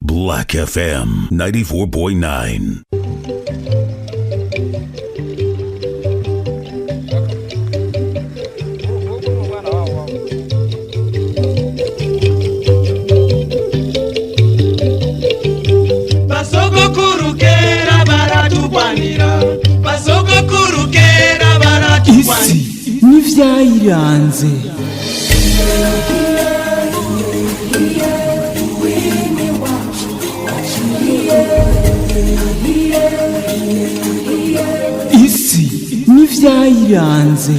Black FM 94.9. Isi n'ivyayiranze. Isi n'ivyayiranze.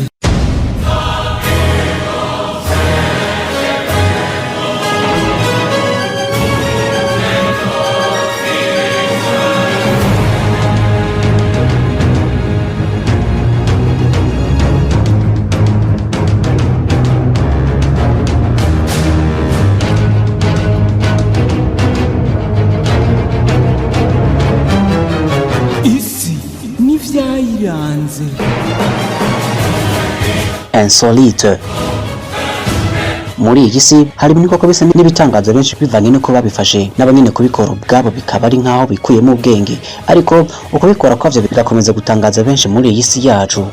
Insolite. Muri iyi si hari ibintu koko bisa n'ibitangaza benshi bivanye nuko babifashe n'abanyene kubikora ubwabo bikaba ari nkaho bikuyemo ubwenge, ariko uko bikora kwavyo bigakomeza gutangaza benshi muri iyi si yacu.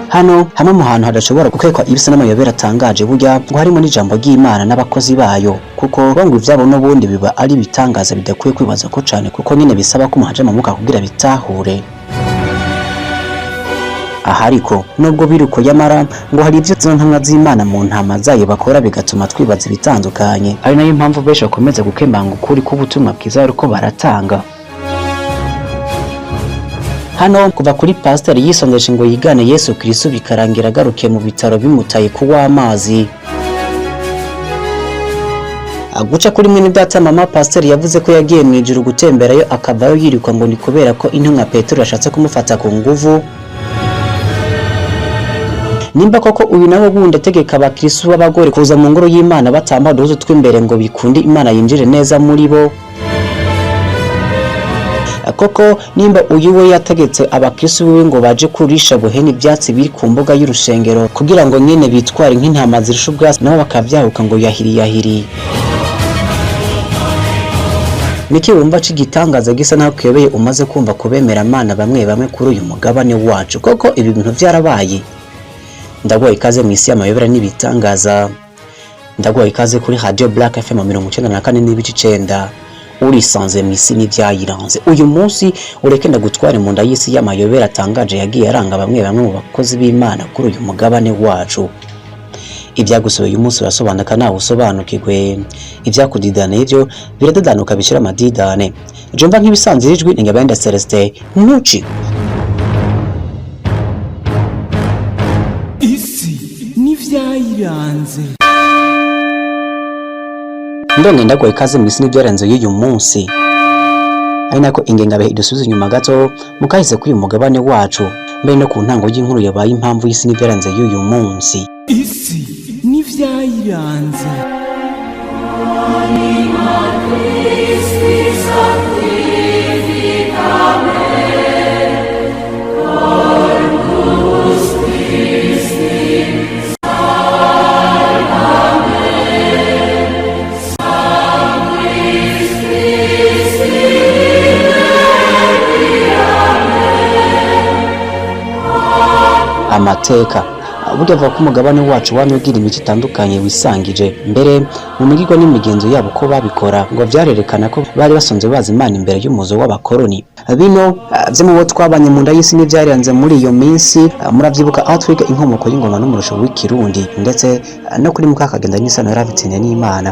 Hano hamwe mu hantu hadashobora gukekwa ibisa n'amayobera atangaje burya ngo harimo n'ijambo ry'Imana n'abakozi bayo, kuko ngo ivyabo n'ubundi biba ari bitangaza bidakwiye kwibaza ko cane, kuko nyene bisaba ko muhaje mamuka kugira bitahure. Ahariko nubwo biruko yamara ngo hari ivyo ntamwa z'Imana mu ntama zayo bakora bigatuma twibaza bitandukanye, ari nayo impamvu benshi bakomeza gukembanga ukuri k'ubutumwa bwiza ariko baratanga. Hano kuva kuri pastor yisongeshe ngo yigane Yesu Kristo bikarangira agarukiye mu bitaro bimutaye kuwa amazi. Aguca kuri mwene data mama pastor yavuze ko yagiye mu ijuru gutemberayo akavayo yirikwa ngo ni kubera ko intumwa Petero yashatse kumufata ku nguvu. Nimba koko uyu nawe bundi ategeka abakristo b'abagore kuza mu ngoro y'Imana batamba uduhuzu tw'imbere ngo bikunde Imana yinjire neza muri bo. Koko nimba uyu we yategetse abakristo biwe ngo baje kurisha buheni ivyatsi biri ku mbuga y'urushengero kugira ngo nyene bitware nk'intama zirusha ubwasi nabo bakavyahuka ngo yahiri. Niki wumva cigitangaza gisa naho kwebeye umaze kumva kubemera Imana bamwe kuri uyu mugabane wacu? Koko ibi bintu vyarabaye. Ndaguha ikaze mu isi y'amayobera n'ibitangaza. Ndaguha ikaze kuri Radio Black FM 94.9. Urisanze mu isi n'ivyayiranze. Uyu munsi ureke ndagutware mu nda y'isi y'amayobera atangaje yagiye aranga bamwe mu bakozi b'Imana kuri uyu mugabane wacu. Ibyagusobe uyu munsi urasobanuka nawe usobanukirwe. Ivyakudidana ivyo biradadanuka bishira amadidane. Jomba nk'ibisanzwe ijwi ni Ngabenda Celestin Nuci. N'ivyayiranze. Ndonge ndaguha ikaze mu isi n'ivyaranze y'uyu munsi. Ari nako ingengabihe idusubiza inyuma gato mukahise kuri uyu mugabane wacu, mbere no ku ntango y'inkuru yabaye impamvu y'isi n'ivyaranze y'uyu munsi. Isi n'ivyayiranze. Amateka burya avuga ko umugabane wacu wamubwira imico itandukanye wisangije, mbere mu migirwa n'imigenzo yabo ko babikora ngo vyarerekana ko bari basonze bazi Imana imbere y'umuzo w'abakoroni. Bino vyo mu bo twabanye mu nda y'isi n'ivyaranze muri iyo minsi muravyibuka aho twiga inkomoko y'ingoma n'umurusho w'ikirundi, ndetse no kuri mukakagenda n'isano yaravitsinye n'Imana.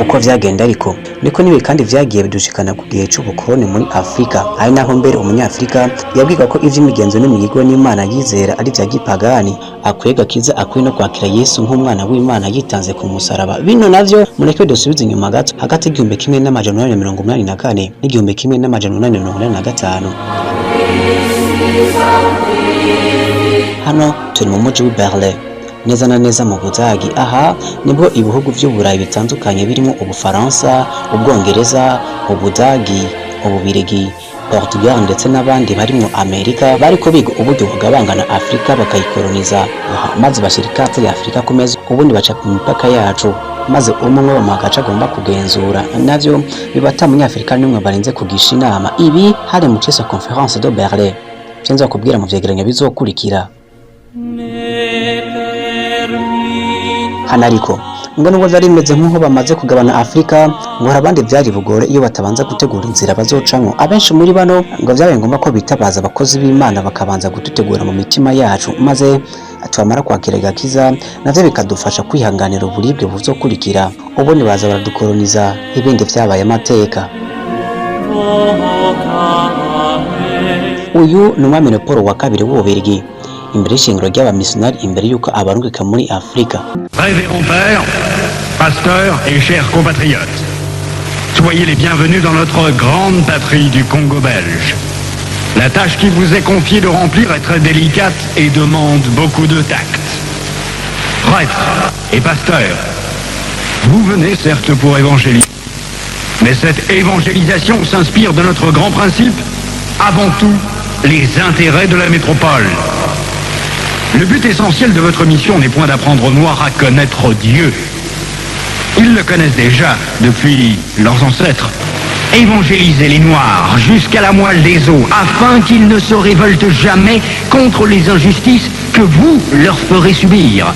Uko vyagenda ariko niko niwe kandi vyagiye bidushikana ku gihe c'ubukoroni muri Afrika, ari naho mbere umunyafrika yabwiga ko ivy'imigenzo n'imigirwa n'Imana yizera ari vya gipagani, akwega kiza akwiye no kwakira Yesu nk'umwana w'Imana yitanze ku musaraba. Bino navyo mureke dusubize inyuma gato hagati y'igihumbi kimwe n'amajana 1884 n'igihumbi kimwe n'amajana 1885. Hano turi mu muji wa Berlin, neza na neza mu Budagi. Aha nibwo ibihugu vy'Uburayi bitandukanye birimo Ubufaransa, Ubwongereza, Ubudagi, Ububirigi Portugal ndetse n'abandi barimo Amerika bariko biga uburyo bugabangana Afrika bakayikoloniza maze bashyira ikatse ya Afrika ku meza ubundi baca ku mipaka yacu maze umwe mu magace agomba kugenzura navyo bibata munyafrika n'umwe barenze kugisha inama ibi hari mu cesa conference de Berlin cenza kubwira mu vyegeranyo bizokurikira hanariko ngo nubwo vyari bimeze nk'uko bamaze kugabana Afrika ngo abandi vyari bugore iyo batabanza gutegura inzira bazocamwo abenshi muri bano ngo vyabaye ngombwa ko bitabaza abakozi b'Imana bakabanza gututegura mu mitima yacu maze atwamara kwakira gakiza navyo bikadufasha kwihanganira uburibwe buzokurikira ubundi baza baradukoloniza ibindi vyabaye amateka. Uyu ni umwami Paul wa kabiri w'Ububirigi imbere y'ishingiro ry'abamissionnaire imbere yuko abarungika muri Afrika. Révérend père, pasteur et chers compatriotes, soyez les bienvenus dans notre grande patrie du Congo belge. La tâche qui vous est confiée de remplir est très délicate et demande beaucoup de tact. Prêtres et pasteurs, vous venez certes pour évangéliser, mais cette évangélisation s'inspire de notre grand principe, avant tout, les intérêts de la métropole. Le but essentiel de votre mission n'est point d'apprendre aux Noirs à connaître Dieu. Ils le connaissent déjà depuis leurs ancêtres. Évangélisez les Noirs jusqu'à la moelle des os afin qu'ils ne se révoltent jamais contre les injustices que vous leur ferez subir.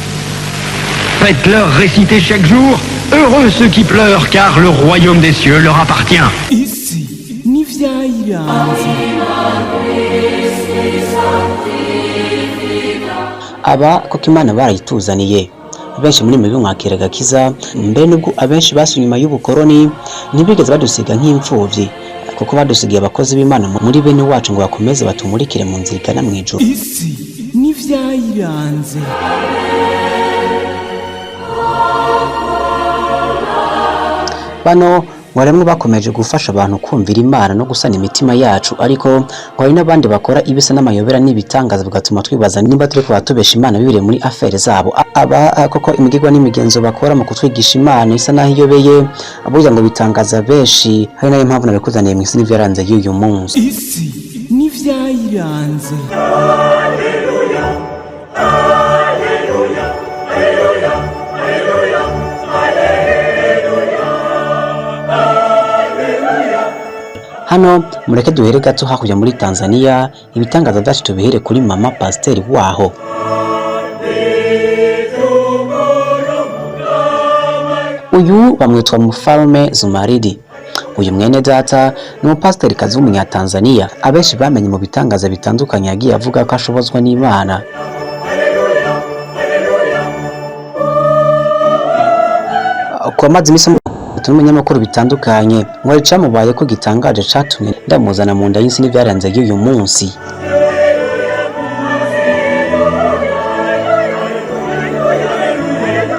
Faites-leur réciter chaque jour « Heureux ceux qui pleurent car le royaume des cieux leur appartient ». Isi n'ivyayiranze. Aba koko Imana barayituzaniye benshi muri mwe mwakira gakiza mbe nubwo abenshi basuye nyuma y'ubukoroni ntibigeze badusiga nk'imfuvyi kuko badusigiye abakozi b'Imana muri bene wacu ngo bakomeze batumurikire mu nzira igana mu ijuru. Isi n'ivyayiranze. Bano waremwe bakomeje gufasha abantu kumvira Imana no gusana imitima yacu ariko ngo hari n'abandi bakora ibisa n'amayobera n'ibitangaza bigatuma twibaza nimba turi kubatubesha Imana bibire muri affaire zabo. Aba koko imigirwa n'imigenzo bakora mu kutwigisha Imana isa naho iyobeye abuza ngo bitangaza benshi hari nayo mpamvu nabikuzaniye mu isi n'ivyaranze y'uyu munsi. Isi n'ivyayiranze. Hano mureke duhere gato hakurya muri Tanzania ibitangaza byacu tubihere kuri mama pasiteri waho. Uyu bamwitwa Mfalme Zumaridi. Uyu mwene data ni umupasiteri kazi w'umunyatanzania abenshi bamenye mu bitangaza bitandukanye yagiye avuga ko ashobozwa n'Imana. Kwa mazi misa tumenyamakuru bitandukanye ngo cyamubaye ko gitangaje catumye ndamuzana mu nda y'isi n'ivyaranze y'uyu munsi.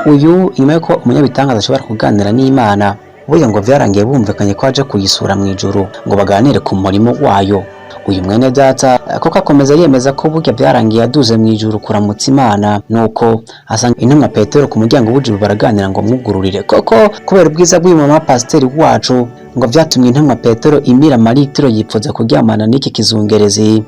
Uyu nyuma yuko umunyabitangaza ashobora kuganira n'Imana burya ngo vyarangiye bumvikanye ko aje kuyisura mu ijuru ngo baganire ku murimo wayo. Uyu mwene data koko akomeza yemeza ko burya vyarangiye aduze mu ijuru kuramutsa Imana nuko asanga intumwa Petero ku muryango w'ijuru baraganira ngo mwugururire koko kubera ubwiza bw'uyu mama pasiteri wacu ngo vyatumye intumwa Petero imira maritiro yipfuza kuryamana n'iki kizungerezi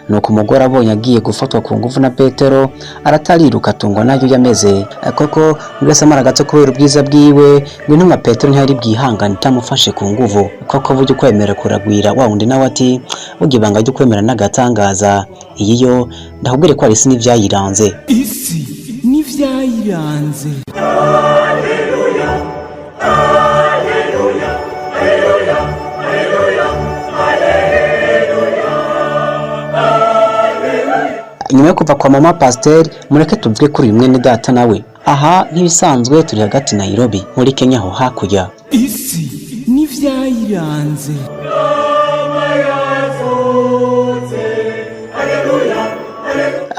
nuko umugore abonye agiye gufatwa ku nguvu na Petero aratariruka tungwa nayo yameze koko mbese amara gato kubera ubwiza bwiwe intumwa Petero ntiyari bwihangana itamufashe ku nguvu koko buryo kwemera kuragwira wa wundi nawe ati ugibanga ryo kwemera n'agatangaza iyi yo ndahubwire ko ari isi n'ivyayiranze. Isi n'ivyayiranze. Nyuma yo kuva kwa mama pasiteri mureke tuvuge kuri uyu mwene data nawe. Aha nk'ibisanzwe turi hagati Nairobi muri Kenya ho hakurya. Isi n'ivyayiranze.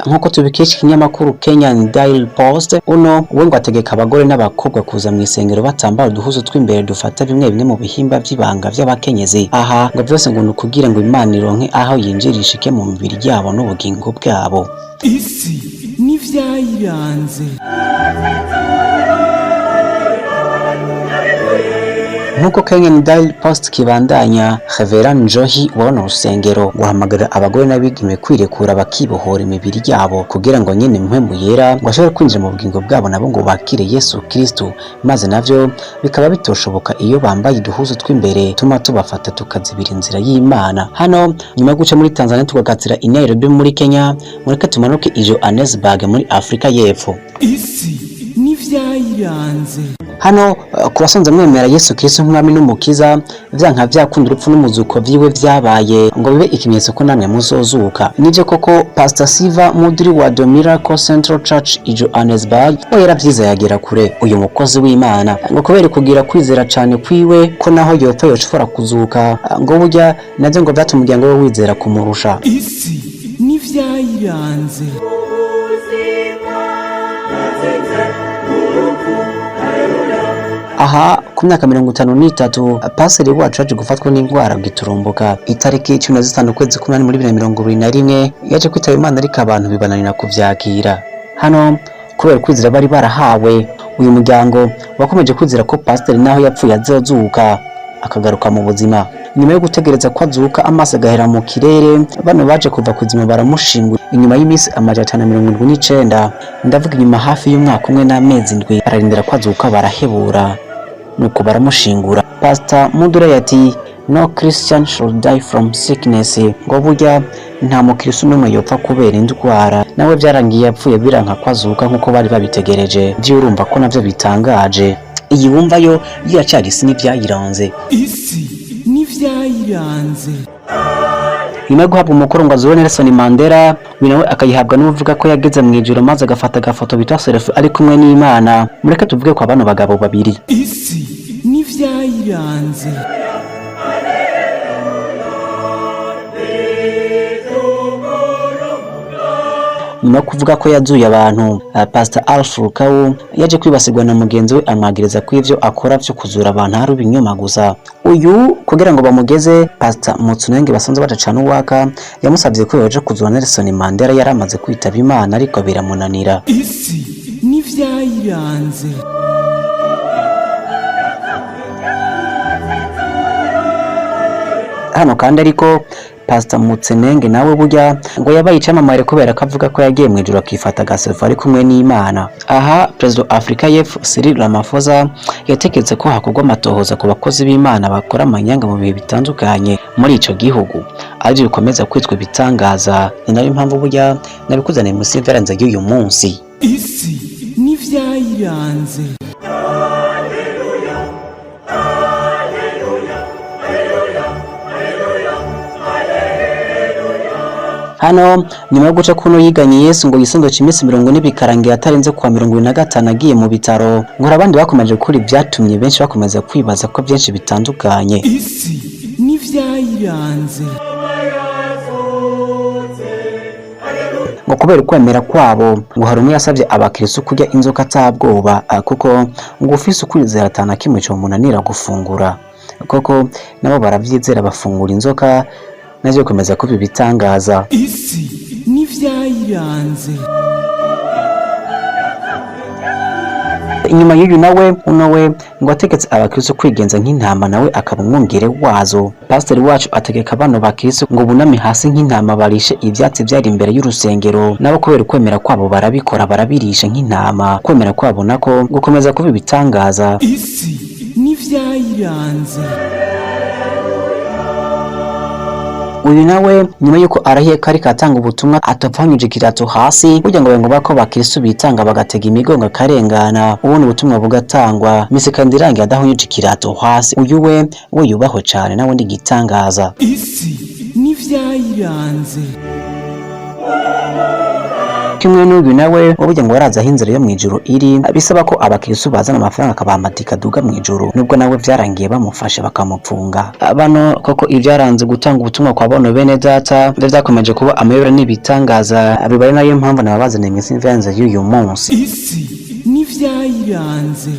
Nkuko tubikesha ikinyamakuru Kenyan Daily Post uno we ngo ategeka abagore n'abakobwa kuza mu isengero batambara uduhuzu tw'imbere dufata bimwe mu bihimba by'ibanga by'abakenyezi. Aha ngo byose ngo nukugira ngo Imana ironke aho yinjirishike mu mibiri yabo n'ubugingo bwabo. Isi n'ivyayiranze. nkuko Kenyan Daily Post kibandanya, Reverend Johi wabona urusengero guhamagara abagore n'abigeme kwirekura bakibohora imibiri yabo kugira ngo nyine impwemu yera ngo ashobore kwinjira mu bugingo bwabo nabo ngo bakire Yesu Kristo, maze navyo bikaba bitoshoboka iyo bambaye uduhuzu tw'imbere tuma tubafata tukazibira inzira y'Imana. Hano nyuma yo guca muri Tanzania tukagatsira i Nairobi muri Kenya, mureke tumanuke i Johannesburg muri Afrika y'Epfo. Isi n'ivyayiranze. Hano kubasanze mwemera Yesu Kristo nk'umwami n'umukiza, vyanka vyakunda urupfu n'umuzuko vyiwe vyabaye ngo bibe ikimenyetso ko namwe muzozuka. Nivyo koko Pastor Siva Mudri wa The Miracle Central Church i Johannesburg we yaravyiza yagera kure. Uyu mukozi w'Imana ngo kubera kugira kwizera cane kwiwe ko naho yopfa yoshobora kuzuka, ngo burya navyo ngo vyatuma umuryango we wizera kumurusha. Isi n'ivyayiranze. Aha ku myaka 53 paseri wacu aje gufatwa n'indwara giturumbuka itariki 15 ukwezi kumwe muri 2021 yaje kwitaba Imana ariko abantu bibananira kuvyakira. Hano kubera kwizera bari barahawe, uyu muryango wakomeje kwizera ko pasiteri naho yapfuye azozuka akagaruka mu buzima. Nyuma yo gutegereza ko azuka amaso agahera mu kirere, bano baje kuva kuzima baramushingura inyuma y'imisi 579, ndavuga inyuma hafi y'umwaka umwe n'amezi 7 ararindira ko azuka barahebura nuko baramushingura. Pastor Mudura yati no Christian should die from sickness, ngo burya nta mukristo n'umwe yopfa kubera indwara, nawe byarangiye yapfuye biranka kwazuka nkuko bari babitegereje. Byo urumva ko navyo bitangaje. Iyi wumva yo yiracari isi n'ivyayiranze. Isi n'ivyayiranze. Nyuma yo guhabwa umukoro ngo azure Nelson Mandela, nawe akayihabwa n'uvuga ko yageze mu ijuru maze agafata agafoto bita selfie ari kumwe n'Imana. Mureke tuvuge ko abana bagabo babiri. Isi n'ivyayiranze. Nyuma yo kuvuga ko yazuye abantu, Pastor Alfred Kawu yaje kwibasirwa na mugenzi we amwagiriza ko ivyo akora vyo kuzura abantu ari ibinyoma gusa. Uyu kugira ngo bamugeze, Pastor Mutsunenge basanze badacana uwaka yamusabye ko yoje kuzura Nelson Mandela yaramaze kwitaba Imana ariko biramunanira. Isi n'ivyayiranze. Hano kandi ariko Pastor Mutsenenge nawe burya ngo yabaye icamamare kubera ko avuga ko yagiye mu ijuru akifata gaselfie ari kumwe n'Imana. Aha President wa Afrika y'Epfo Cyril Ramaphosa yategetse ko hakorwa amatohoza ku bakozi b'Imana bakora amanyanga mu bihe bitandukanye muri ico gihugu, aje bikomeza kwitwa bitangaza. Ni nayo mpamvu burya nabikuzaniye mu Silveranze y'uyu munsi. Isi n'ivyayiranze. Hano nyuma yo guca kuno yiganye Yesu ngo yisandoce imisi 40 bikarangira atarenze kwa 25 agiye mu bitaro. Ngo abandi bakomeje kuri byatumye benshi bakomeza kwibaza ko byinshi bitandukanye. Isi n'ivyayiranze. Ngo kubera kwemera kwabo ngo hari umwe yasabye abakristo kurya inzoka atabwoba, kuko ngo ufise ukwizera atana kimwe cyo munanira gufungura. Koko nabo baravyizera bafungura inzoka naje komeza kubi bitangaza. Isi n'ivyayiranze. Inyuma y'uyu nawe unowe ngo ategetse abakristo kwigenza nk'intama nawe akaba umwungere wazo. Pastor wacu ategeka abana bakristo ngo buname hasi nk'intama barishe ivyatsi byari imbere y'urusengero, nabo kubera kwemera kwabo barabikora barabirisha nk'intama. Kwemera kwabo nako gukomeza kubi bitangaza. Isi n'ivyayiranze. Uyu nawe nyuma yuko arahiye kari katanga ubutumwa atapfanyuje kirato hasi kugira ngo bako bakristo bitanga bagatega imigongo karengana, ubone ubutumwa bugatangwa mise kandi irangi adahonyuje kirato hasi. Uyu we yubaho cyane nawe ndi gitangaza. Isi n'ivyayiranze. Kimwe n'uyu nawe uburyo ngo waraza hinzira yo mu ijuru iri, bisaba ko abakristo bazana amafaranga akabamadika duga mu ijuru, nubwo nawe byarangiye bamufashe bakamupfunga. Abano koko ibyaranze gutanga ubutumwa kwa bono bene data byakomeje kuba amayobera n'ibitangaza, abibare nayo mpamvu nabazana imisi vyanze y'uyu munsi. Isi n'ivyayiranze.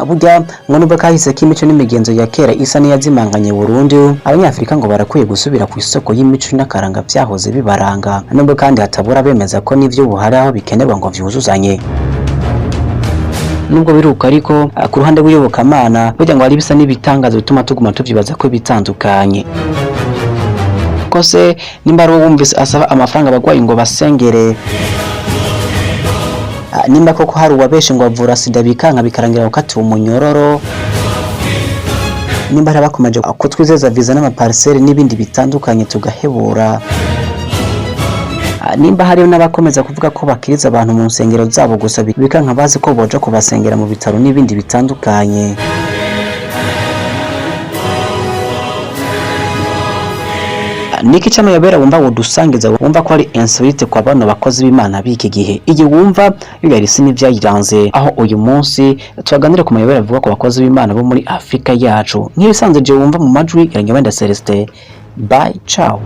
Burya ngo nubwo kahise k'imico n'imigenzo ya kera isa n'iyazimanganye Burundi, abanyafrika ngo barakwiye gusubira ku isoko y'imico n'akaranga byahoze bibaranga, nubwo kandi hatabura bemeza ko n'ivyo buhari aho bikenerwa ngo vyuzuzanye. nubwo biruka ariko ku ruhande rw'iyobokamana burya ngo hari bisa n'ibitangaza bituma tuguma tuvyibaza ko bitandukanye. Kose nimba ari wumvise asaba amafaranga abagwayi ngo basengere, nimba koko hari uwabeshe ngo avura sida bikanka bikarangira gukatiwe umunyororo, nimba hari abakomeje kutwizeza visa n'amaparcelle n'ibindi bitandukanye tugahebura, nimba hariyo n'abakomeza kuvuga ko bakiriza abantu mu nsengero zabo gusa bikanka bazi ko boja kubasengera mu bitaro n'ibindi bitandukanye. Niki cy'amayobera wumva wodusangiza wumva ko ari insolite kwa bano bakozi b'Imana b'iki gihe, igihe wumva bigari isi n'ivyayiranze, aho uyu munsi twaganira ku mayobera avuga ku bakozi b'Imana bo muri Afrika yacu. Nk'ibisanzwe je wumva mu majwi yanjye wenda Celestin. Bye, ciao.